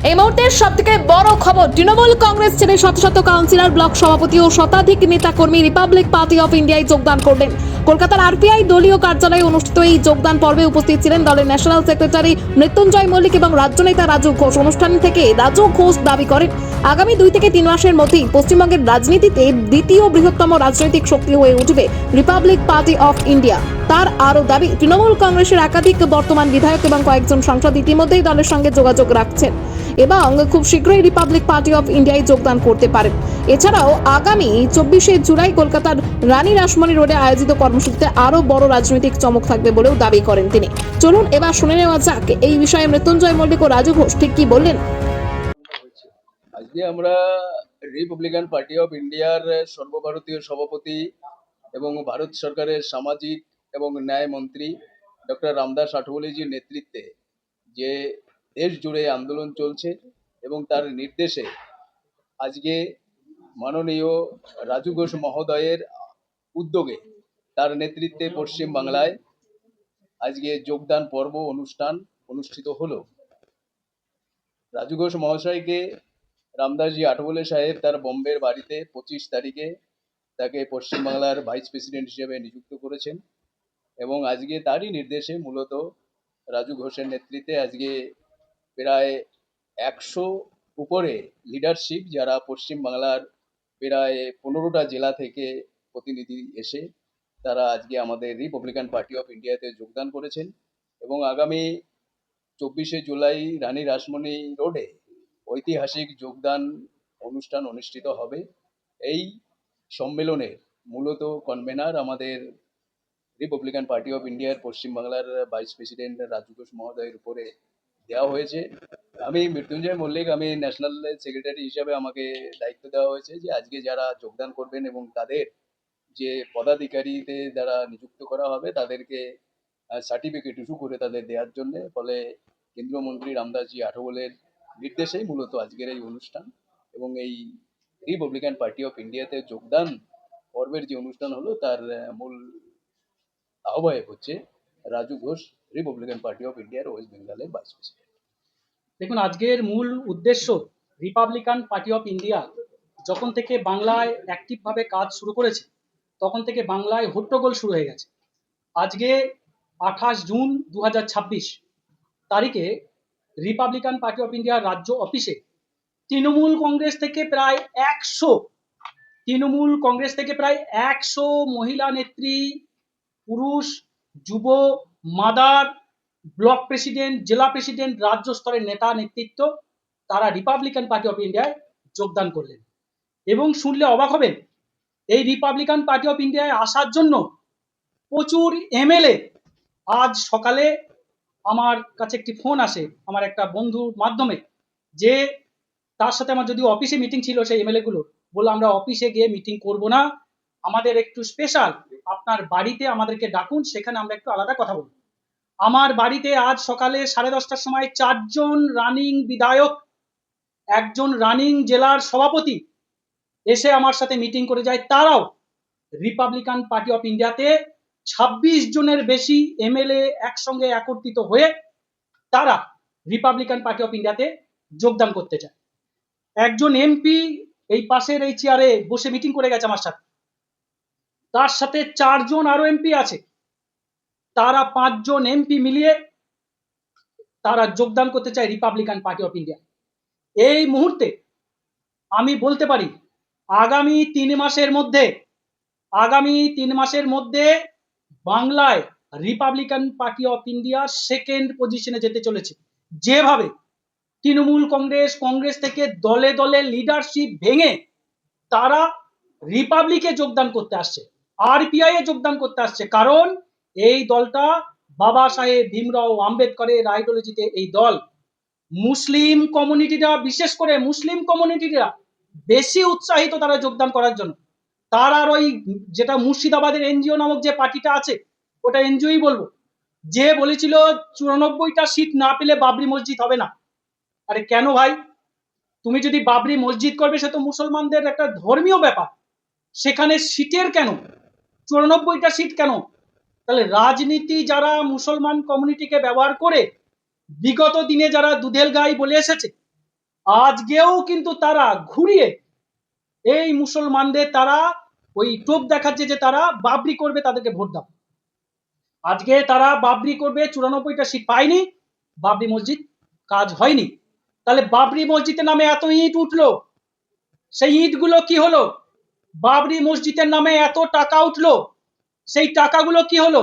এই মুহূর্তের সবথেকে বড় খবর, তৃণমূল কংগ্রেস ছেড়ে শত শত কাউন্সিলর, ব্লক সভাপতি ও শতাধিক নেতা কর্মী রিপাবলিক পার্টি অফ ইন্ডিয়ায় যোগদান করলেন। কলকাতার আরপিআই দলীয় কার্যালয়ে অনুষ্ঠিত এই যোগদান পর্বে উপস্থিত ছিলেন দলের ন্যাশনাল সেক্রেটারি মৃত্যুঞ্জয় মল্লিক এবং রাজ্য নেতা রাজু ঘোষ। অনুষ্ঠান থেকে রাজু ঘোষ দাবি করেন, আগামী 2 থেকে 3 মাসের মধ্যেই পশ্চিমবঙ্গের রাজনীতিতে দ্বিতীয় বৃহত্তম রাজনৈতিক শক্তি হয়ে উঠবে রিপাবলিক পার্টি অফ ইন্ডিয়া। তার আরও দাবি, তৃণমূল কংগ্রেসের একাধিক বর্তমান বিধায়ক এবং কয়েকজন সাংসদ ইতিমধ্যেই দলের সঙ্গে যোগাযোগ রাখছেন এবং খুব শীঘ্রই রিপাবলিক পার্টি অফ ইন্ডিয়ায় যোগদান করতে পারেন। এছাড়াও আগামী 24শে জুলাই কলকাতার রানী রাসমণি রোডে আয়োজিত কর্মসূচিতে আরও বড় রাজনৈতিক চমক থাকবে বলেও দাবি করেন তিনি। চলুন এবার শুনে নেওয়া যাক এই বিষয়ে মৃত্যুঞ্জয় মল্লিক ও রাজু ঘোষ ঠিক কি বললেন। আজকে আমরা রিপাবলিকান পার্টি অফ ইন্ডিয়ার সর্বভারতীয় সভাপতি এবং ভারত সরকারের সামাজিক এবং ন্যায় মন্ত্রী ডক্টর রামদাস আঠাওয়ালেজির নেতৃত্বে যে দেশ জুড়ে আন্দোলন চলছে এবং তার নির্দেশে আজকে মাননীয় রাজু ঘোষ মহোদয়ের উদ্যোগে তার নেতৃত্বে পশ্চিম বাংলায় আজকে যোগদান পর্ব অনুষ্ঠিত হলো। রাজু ঘোষ মহাশয়কে রামদাসজি আঠাওয়ালে সাহেব তার বম্বের বাড়িতে 25 তারিখে তাকে পশ্চিমবাংলার ভাইস প্রেসিডেন্ট হিসেবে নিযুক্ত করেছেন এবং আজকে তারই নির্দেশে মূলত রাজু ঘোষের নেতৃত্বে আজকে প্রায় 100 উপরে লিডারশিপ, যারা পশ্চিমবাংলার প্রায় 15টা জেলা থেকে প্রতিনিধি এসে তারা আজকে আমাদের রিপাবলিকান পার্টি অফ ইন্ডিয়াতে যোগদান করেছেন এবং আগামী 24শে জুলাই রানী রাসমণি রোডে ঐতিহাসিক যোগদান অনুষ্ঠান অনুষ্ঠিত হবে। এই সম্মেলনের মূলত কনভেনার আমাদের রিপাবলিকান পার্টি অফ ইন্ডিয়ার পশ্চিমবাংলার ভাইস প্রেসিডেন্ট রাজু ঘোষ মহোদয়ের উপরে দেওয়া হয়েছে। আমি মৃত্যুঞ্জয় মল্লিক, আমি ন্যাশনাল সেক্রেটারি হিসাবে আমাকে দায়িত্ব দেওয়া হয়েছে যে আজকে যারা যোগদান করবেন এবং তাদের যে পদাধিকারীতে যারা নিযুক্ত করা হবে তাদেরকে সার্টিফিকেট ইস্যু করে তাদের দেওয়ার জন্য। ফলে কেন্দ্রীয় মন্ত্রী রামদাসজি আঠাওয়ালের নির্দেশেই মূলত আজকের এই অনুষ্ঠান এবং এই রিপাবলিকান পার্টি অফ ইন্ডিয়াতে যোগদান পর্বের যে অনুষ্ঠান হলো তার মূল আহ্বায়ক হচ্ছে Raju Ghosh, Republican party of ইন্ডিয়ার ওয়েস্ট বেঙ্গলের ভাইস প্রেসিডেন্ট। দেখুন, আজকের মূল উদ্দেশ্য, রিপাবলিকান পার্টি অফ ইন্ডিয়া যখন থেকে বাংলায় অ্যাক্টিভভাবে কাজ শুরু করেছে তখন থেকে বাংলায় হট্টগোল শুরু হয়ে গেছে। আজকে 28 জুন 2026 তারিখে রিপাবলিকান পার্টি অফ ইন্ডিয়ার রাজ্য অফিসে তৃণমূল কংগ্রেস থেকে প্রায় 100 মহিলা নেত্রী, পুরুষ, যুব, মাদার, ব্লক প্রেসিডেন্ট, জেলা প্রেসিডেন্ট, রাজ্য স্তরের নেতা নেতৃত্ব তারা রিপাবলিকান পার্টি অফ ইন্ডিয়ায় যোগদান করলেন। এবং শুনলে অবাক হবেন, এই রিপাবলিকান পার্টি অফ ইন্ডিয়ায় আসার জন্য প্রচুর এমএলএ, আজ সকালে আমার কাছে একটি ফোন আসে আমার একটা বন্ধুর মাধ্যমে, যে তার সাথে আমার যদি অফিসে মিটিং ছিল, সেই এমএলএ গুলো বললো আমরা অফিসে গিয়ে মিটিং করব না, আমাদের একটু স্পেশাল, আপনার বাড়িতে আমাদেরকে ডাকুন, সেখানে আমরা একটু আলাদা কথা বলবো। আমার বাড়িতে আজ সকালে 10:30টার সময় 4 জন রানিং বিধায়ক, একজন রানিং জেলার সভাপতি এসে আমার সাথে মিটিং করে যায়। তারাও রিপাবলিকান পার্টি অফ ইন্ডিয়াতে 26 জনের বেশি এমএলএ একসঙ্গে একত্রিত হয়ে তারা রিপাবলিকান পার্টি অফ ইন্ডিয়াতে যোগদান করতে চায়। একজন এমপি এই পাশের এই চেয়ারে বসে মিটিং করে গেছে আমার সাথে, তার সাথে 4 জন আরো এমপি আছে, তারা 5 জন এমপি মিলিয়ে তারা যোগদান করতে চায় রিপাবলিকান পার্টি অফ ইন্ডিয়া। এই মুহূর্তে আমি বলতে পারি আগামী 3 মাসের মধ্যে বাংলায় Republican party of India second পজিশনে যেতে চলেছে। যেভাবে তৃণমূল কংগ্রেস থেকে দলে দলে লিডারশিপ ভেঙে তারা রিপাবলিকে যোগদান করতে আসছে, আরপিআই এ যোগদান করতে আসছে, কারণ এই দলটা বাবা সাহেব ভীমরাও আম্বেদকরের আইডিওলজিতে এই দল। মুসলিম কমিউনিটিরা, বিশেষ করে মুসলিম কমিউনিটিরা বেশি উৎসাহিত তারা যোগদান করার জন্য। তার আর ওই যেটা মুর্শিদাবাদের এনজিও নামক যে পার্টিটা আছে, ওটা এনজিওই বলবো, যে বলেছিল 94টা সিট না পেলে বাবরি মসজিদ হবে না। আরে কেন ভাই, তুমি যদি বাবরি মসজিদ করবে, সে তো মুসলমানদের একটা ধর্মীয় ব্যাপার, সেখানে সিটের কেন 94টা সিট কেন? তাহলে রাজনীতি যারা মুসলমান কমিউনিটিকে ব্যবহার করে বিগত দিনে যারা দুধেল গাই বলে এসেছে, আজকেও কিন্তু তারা ঘুরিয়ে এই মুসলমানদের তারা ওই টোপ দেখাচ্ছে যে তারা বাবরি করবে, তাদেরকে ভোট দাও। আজকে তারা বাবরি করবে, 94টা সিট পায়নি, বাবরি মসজিদ কাজ হয়নি। তাহলে বাবরি মসজিদের নামে এত ইট উঠলো, সেই ইটগুলো কি হলো? বাবরি মসজিদের নামে এত টাকা উঠলো, সেই টাকাগুলো কি হলো?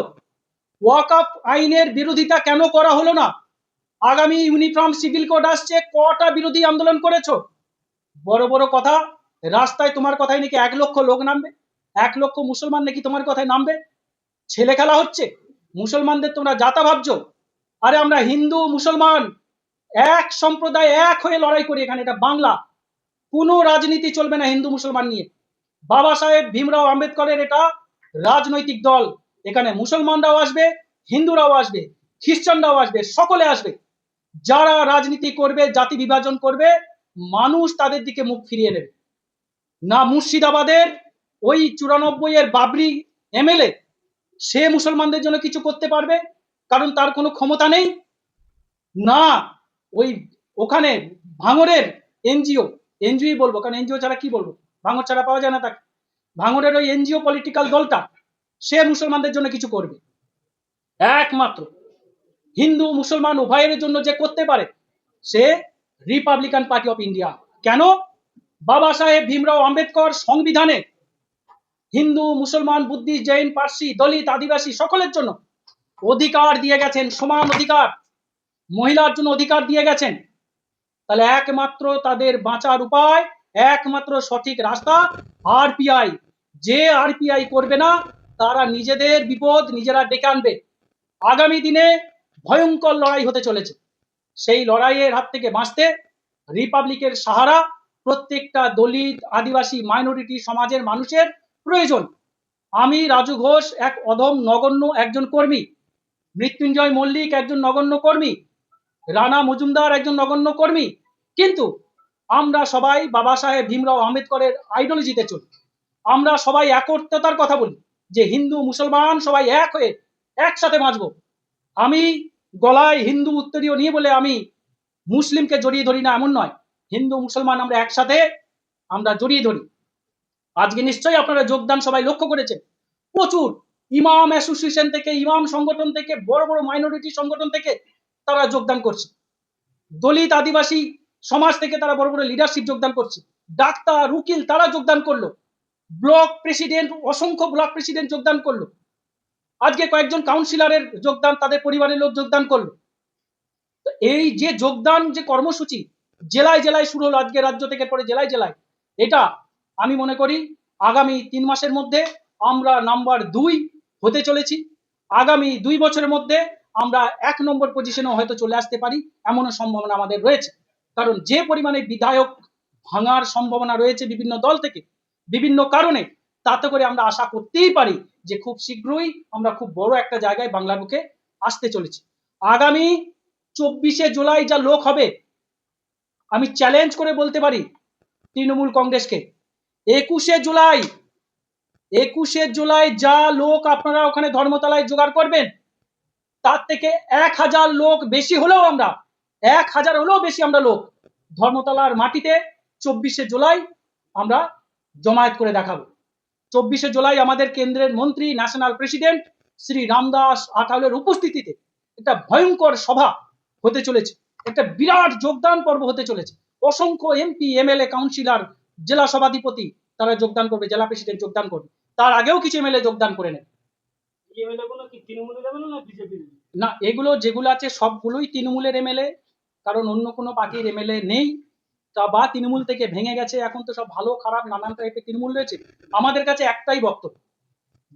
ওয়াকফ আইনের বিরোধিতা কেন করা হলো না? আগামী ইউনিফর্ম সিভিল কোড আসছে, কটা বিরোধী আন্দোলন করেছো? বড় বড় কথা, রাস্তায় তোমার কথাই নাকি 1 লক্ষ লোক নামবে, 1 লক্ষ মুসলমান নাকি তোমার কথায় নামবে। ছেলে খেলা হচ্ছে, মুসলমানদের তোমরা জাতা ভাবছো। আরে আমরা হিন্দু মুসলমান এক সম্প্রদায়, এক হয়ে লড়াই করি এখানে, এটা বাংলা। কোনো রাজনীতি চলবে না হিন্দু মুসলমান নিয়ে। বাবা সাহেব ভীমরাও আম্বেদকরের এটা রাজনৈতিক দল, এখানে মুসলমানরাও আসবে, হিন্দুরাও আসবে, খ্রিস্টানরাও আসবে, সকলে আসবে। যারা রাজনীতি করবে, জাতি বিভাজন করবে, মানুষ তাদের দিকে মুখ ফিরিয়ে নেবে না। মুর্শিদাবাদের ওই 94 বাবরি এমএলএ, সে মুসলমানদের জন্য কিছু করতে পারবে? কারণ তার কোনো ক্ষমতা নেই না। ওই ওখানে ভাঙড়ের এনজিও বলবো, কারণ এনজিও ছাড়া কি বলবো, ভাঙড় ছাড়া পাওয়া যায় না তাকে। ভাঙড়ের ওই এনজিও পলিটিক্যাল দলটা, সে মুসলমানদের জন্য কিছু করবে? একমাত্র হিন্দু মুসলমান উভয়ের জন্য যে করতে পারে, সে রিপাবলিকান পার্টি অফ ইন্ডিয়া। কেন? বাবা সাহেব ভীমরাও আম্বেদকর সংবিধানে হিন্দু মুসলমান বুদ্ধিস্ট জৈন পার্সি দলিত আদিবাসী সকলের জন্য অধিকার দিয়ে গেছেন, সমান অধিকার, মহিলার জন্য অধিকার দিয়ে গেছেন। তাহলে একমাত্র তাদের বাঁচার উপায়, একমাত্র সঠিক রাস্তা আরপিআই। যে আরপিআই করবে না, তারা নিজেদের বিপদ নিজেরা ডেকে আনবে। আগামী দিনে ভয়ঙ্কর লড়াই হতে চলেছে। সেই লড়াইয়ের হাত থেকে বাঁচতে রিপাবলিকের সাহারা প্রত্যেকটা দলিত আদিবাসী মাইনরিটি সমাজের মানুষের প্রয়োজন। আমি রাজু ঘোষ এক অধম নগণ্য একজন কর্মী, মৃত্যুঞ্জয় মল্লিক একজন নগণ্য কর্মী, রানা মজুমদার একজন নগণ্য কর্মী, কিন্তু আমরা সবাই বাবা সাহেব ভীমরাও আম্বেদকরের আইডিওলজিতে চলি। আমরা সবাই একত্রতার কথা বলি, যে হিন্দু মুসলমান সবাই এক হয়ে একসাথে বাঁচবো। আমি গলায় হিন্দু উত্তরীয় নিয়ে বলে আমি মুসলিমকে জড়িয়ে ধরি না, এমন নয়। হিন্দু মুসলমান আমরা একসাথে আমরা জড়িয়ে ধরি। আজকে নিশ্চয়ই আপনারা যোগদান সবাই লক্ষ্য করেছেন, প্রচুর ইমাম অ্যাসোসিয়েশন থেকে, ইমাম সংগঠন থেকে, বড় বড় মাইনরিটি সংগঠন থেকে তারা যোগদান করছে। দলিত আদিবাসী সমাজ থেকে তারা বড় বড় লিডারশিপ যোগদান করছে। ডাক্তার উকিল তারা যোগদান করলো। ব্লক প্রেসিডেন্ট, অসংখ্য ব্লক প্রেসিডেন্ট যোগদান করলো। আজকে কয়েকজন কাউন্সিলরের যোগদান, তাদের পরিবারের লোক যোগদান করলো। এই যে যোগদান, যে কর্মসূচি জেলায় জেলায় শুরু হলো, আজকে রাজ্য থেকে পরে জেলায় জেলায়, এটা আমি মনে করি আগামী 3 মাসের মধ্যে আমরা নাম্বার 2 হতে চলেছি। আগামী 2 বছরের মধ্যে আমরা 1 নম্বর পজিশনে হয়তো চলে আসতে পারি, এমনও সম্ভাবনা আমাদের রয়েছে। কারণ যে পরিমাণে বিধায়ক ভাঙার সম্ভাবনা রয়েছে বিভিন্ন দল থেকে, বিভিন্ন কারণে, তাতে করে আমরা আশা করতেই পারি যে খুব শীঘ্রই আমরা খুব বড় একটা জায়গায় বাংলার বুকে আসতে চলেছি। আগামী 24শে জুলাই যা লোক হবে, আমি চ্যালেঞ্জ করে বলতে পারি তৃণমূল কংগ্রেসকে, 21শে জুলাই যা লোক আপনারা ওখানে ধর্মতলায় জোগাড় করবেন, তার থেকে 1000 লোক বেশি হলেও আমরা 1000 হলেও বেশি আমরা লোক ধর্মতলার মাটিতে 24শে জুলাই আমরা জমায়েত করে দেখাবো। 24শে জুলাই আমাদের কেন্দ্রের মন্ত্রী, ন্যাশনাল প্রেসিডেন্ট শ্রী রামদাস আঠাওয়ালের উপস্থিতিতে একটা ভয়ঙ্কর সভা হতে চলেছে, একটা বিরাট যোগদান পর্ব হতে চলেছে। অসংখ্য এমপি, এমএলএ, কাউন্সিলর, জেলা সভাধিপতি তারা যোগদান করবে, জেলা প্রেসিডেন্ট যোগদান করবে, তার আগেও কিছু এমএলএ যোগদান করে নেবে। না, এগুলো যেগুলো আছে সবগুলোই তৃণমূলের এমএলএ, কারণ অন্য কোনো পার্টির এমএলএ নেই, তা বা তৃণমূল থেকে ভেঙে গেছে। এখন তো সব ভালো খারাপ নানান টাইপের তৃণমূল রয়েছে। আমাদের কাছে একটাই বক্তব্য,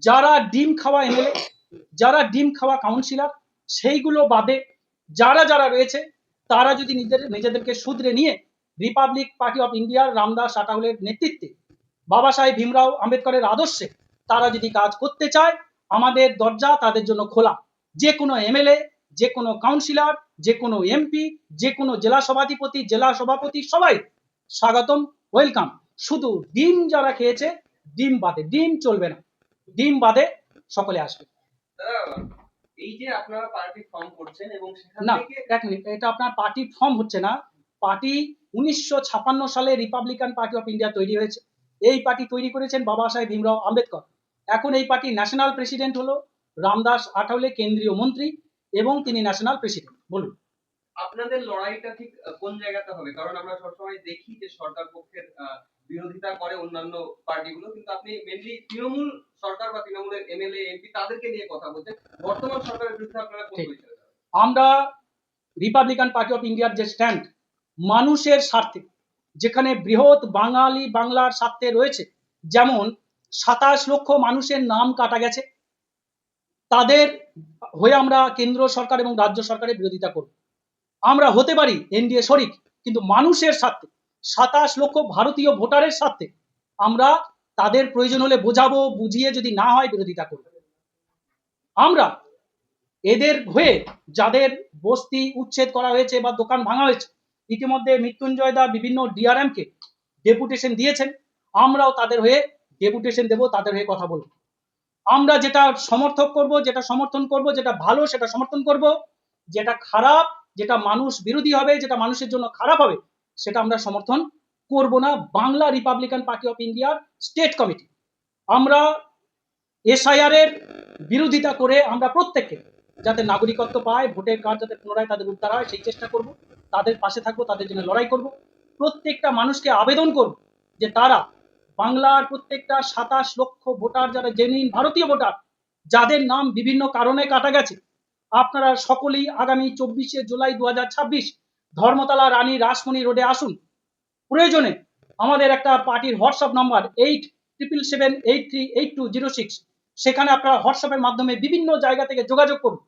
যারা ডিম খাওয়া এমএলএ, যারা ডিম খাওয়া কাউন্সিলর, সেইগুলো বাদে যারা যারা রয়েছে, তারা যদি নিজেদেরকে শুধরে নিয়ে রিপাবলিক পার্টি অফ ইন্ডিয়ার রামদাস আঠাওয়ালের নেতৃত্বে, বাবা সাহেব ভীমরাও আম্বেদকরের আদর্শে তারা যদি কাজ করতে চায়, আমাদের দরজা তাদের জন্য খোলা। যে কোনো এমএলএ, যে কোনো কাউন্সিলর, যে কোনো এমপি, যে কোনো জেলা সভাধিপতি, জেলা সভাপতি, সবাই স্বাগতম, ওয়েলকাম। শুধু ডিম যারা খেয়েছে, ডিম বাদে, ডিম চলবে না, ডিম বাদে সকলে আসবে। এই যে আপনারা পার্টি ফর্ম করছেন এবং সেখান না, থেকে এক মিনিট, এটা আপনার পার্টি ফর্ম হচ্ছে না, পার্টি 1956 সালে রিপাবলিকান পার্টি অফ ইন্ডিয়া তৈরি হয়েছে। এই পার্টি তৈরি করেছেন বাবা সাহেব ভীমরাও আম্বেদকর। এখন এই পার্টির ন্যাশনাল প্রেসিডেন্ট হলো রামদাস আঠাওলে, কেন্দ্রীয় মন্ত্রী, এবং তিনি ন্যাশনাল প্রেসিডেন্ট। বলুন আপনাদের লড়াইটা ঠিক কোন জায়গাতে হবে? কারণ আমরা সবসময় দেখি যে সরকার পক্ষের বিরোধিতা করে অন্যান্য পার্টিগুলো, কিন্তু আপনি মেনলি তৃণমূল সরকার বা তৃণমূলের এমএলএ এমপি তাদেরকে নিয়ে কথা বলছেন। বর্তমান সরকারের বিরুদ্ধে আপনারা কোন ঠিক। পরিচয় দেবেন? আমরা রিপাবলিকান পার্টি অফ ইন্ডিয়ার যে স্ট্যান্ড, মানুষের স্বার্থে, যেখানে বৃহৎ বাঙালি বাংলার স্বার্থে রয়েছে, যেমন 27 লক্ষ মানুষের নাম কাটা গেছে, তাদের হয়ে আমরা কেন্দ্র সরকার এবং রাজ্য সরকারের বিরোধিতা করব। আমরা হতে পারি এনডিএ শরিক, কিন্তু মানুষের স্বার্থে, 27 লক্ষ ভারতীয় ভোটারের স্বার্থে আমরা তাদের প্রয়োজন হলে বোঝাবো, বুঝিয়ে যদি না হয় বিরোধিতা করব। আমরা এদের হয়ে যাদের বস্তি উচ্ছেদ করা হয়েছে বা দোকান ভাঙা হয়েছে, ইতিমধ্যে মৃত্যুঞ্জয় দা বিভিন্ন ডিআরএমকে ডেপুটেশন দিয়েছেন, আমরাও তাদের হয়ে ডেপুটেশন দেব, তাদের হয়ে কথা বলবো। আমরা যেটা সমর্থক করব, যেটা সমর্থন করব, যেটা ভালো সেটা সমর্থন করব, যেটা খারাপ, যেটা মানুষ বিরোধী হবে, যেটা মানুষের জন্য খারাপ হবে, সেটা আমরা সমর্থন করব না। বাংলা রিপাবলিকান পার্টি অফ ইন্ডিয়ার স্টেট কমিটি আমরা এসআইআর এর বিরোধিতা করে আমরা প্রত্যেককে যাতে নাগরিকত্ব পায়, ভোটের কার্ড যাতে পুনরায় তাদের উদ্ধার হয়, সেই চেষ্টা করব, তাদের পাশে থাকবো, তাদের জন্য লড়াই করব। প্রত্যেকটা মানুষকে আবেদন করব যে তারা বাংলার প্রত্যেকটা 27 লক্ষ ভোটার, যারা জেনুইন ভারতীয় ভোটার, যাদের নাম বিভিন্ন কারণে কাটা গেছে, আপনারা সকলেই আগামী 24শে জুলাই 2026 ধর্মতলা রানী রাসমণি রোডে আসুন। প্রয়োজনে আমাদের একটা পার্টির হোয়াটসঅ্যাপ নাম্বার 8777838206, সেখানে আপনারা হোয়াটসঅ্যাপের মাধ্যমে বিভিন্ন জায়গা থেকে যোগাযোগ করুন।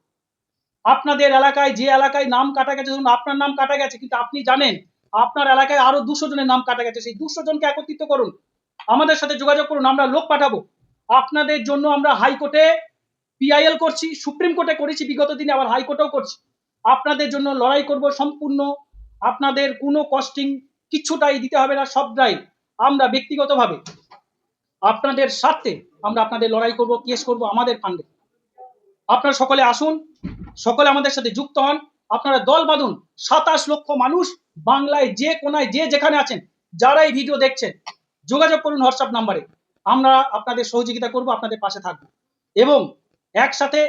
আপনাদের এলাকায় যে এলাকায় নাম কাটা গেছে, ধরুন আপনার নাম কাটা গেছে, কিন্তু আপনি জানেন আপনার এলাকায় আরো 200 জনের নাম কাটা গেছে, সেই 200 জনকে একত্রিত করুন, আমাদের সাথে যোগাযোগ করুন, আমরা লোক পাঠাবো। আপনাদের জন্য আমরা হাইকোর্টে পিআইএল করছি, সুপ্রিম কোর্টে করেছি বিগত দিনে, আবার হাইকোর্টেও করছি। আপনাদের জন্য লড়াই করব সম্পূর্ণ, আপনাদের কোনো কস্টিং কিছুটাই দিতে হবে না, সবটাই আমরা ব্যক্তিগতভাবে আপনাদের স্বার্থে আমরা আপনাদের লড়াই করব, কেস করব আমাদের ফান্ডে। আপনারা সকলে আসুন, সকলে আমাদের সাথে যুক্ত হন, আপনারা দল বাঁধুন। 27 লক্ষ মানুষ বাংলায় যে কোনায় যে যেখানে আছেন, যারা এই ভিডিও দেখছেন, যোগাযোগ করুন হোয়াটসঅ্যাপ নাম্বারে, আমরা আপনাদের সহযোগিতা করব, আপনাদের পাশে থাকবো। এবং একসাথে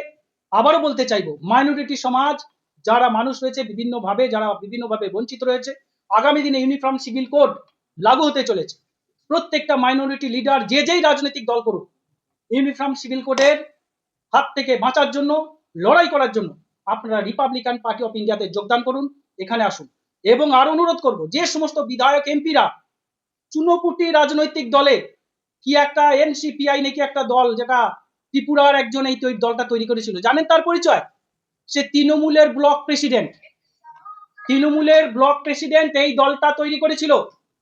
আবারও বলতে চাইবো, মাইনরিটি সমাজ যারা মানুষ রয়েছে বিভিন্নভাবে, যারা বিভিন্নভাবে বঞ্চিত রয়েছে, আগামী দিনে ইউনিফর্ম সিভিল কোড লাগু হতে চলেছে। প্রত্যেকটা মাইনরিটি লিডার যে যেই রাজনৈতিক দল করুক, ইউনিফর্ম সিভিল কোডের হাত থেকে বাঁচার জন্য, লড়াই করার জন্য আপনারা রিপাবলিকান পার্টি অফ ইন্ডিয়াতে যোগদান করুন, এখানে আসুন। এবং আরো অনুরোধ করব, যে সমস্ত বিধায়ক এমপিরা চুনোপুটি রাজনৈতিক দলে, কি একটা এনসিপিআই নাকি একটা দল, যেটা ত্রিপুরার একজন এই দলটা তৈরি করেছিল, জানেন তার পরিচয়? সে তৃণমূলের ব্লক প্রেসিডেন্ট। তৃণমূলের ব্লক প্রেসিডেন্ট এই দলটা তৈরি করেছিল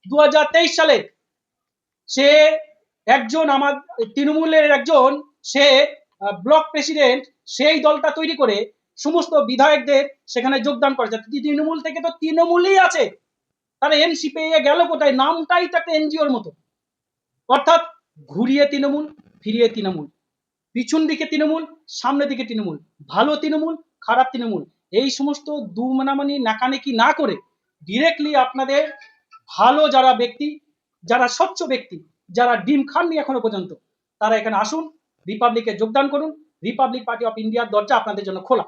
2023 সালে। সে একজন আমার তৃণমূলের একজন, সে ব্লক প্রেসিডেন্ট, সেই দলটা তৈরি করে সমস্ত বিধায়কদের সেখানে যোগদান করেছে। তৃণমূল থেকে তো তৃণমূলই আছে, তারা এনসিপিআই গেল কোথায়? নামটাই তো একটা এনজিওর মতো। অর্থাৎ ঘুরিয়ে তৃণমূল, ফিরিয়ে তৃণমূল, পিছন দিকে তৃণমূল, সামনে দিকে তৃণমূল, ভালো তৃণমূল, খারাপ তৃণমূল, এই সমস্ত দুমানামানি নাকানেকি না করে ডিরেক্টলি আপনাদের ভালো যারা ব্যক্তি, যারা স্বচ্ছ ব্যক্তি, যারা ডিম খাননি এখনো পর্যন্ত, তারা এখানে আসুন, রিপাবলিকে যোগদান করুন। রিপাবলিক পার্টি অফ ইন্ডিয়ার দরজা আপনাদের জন্য খোলা।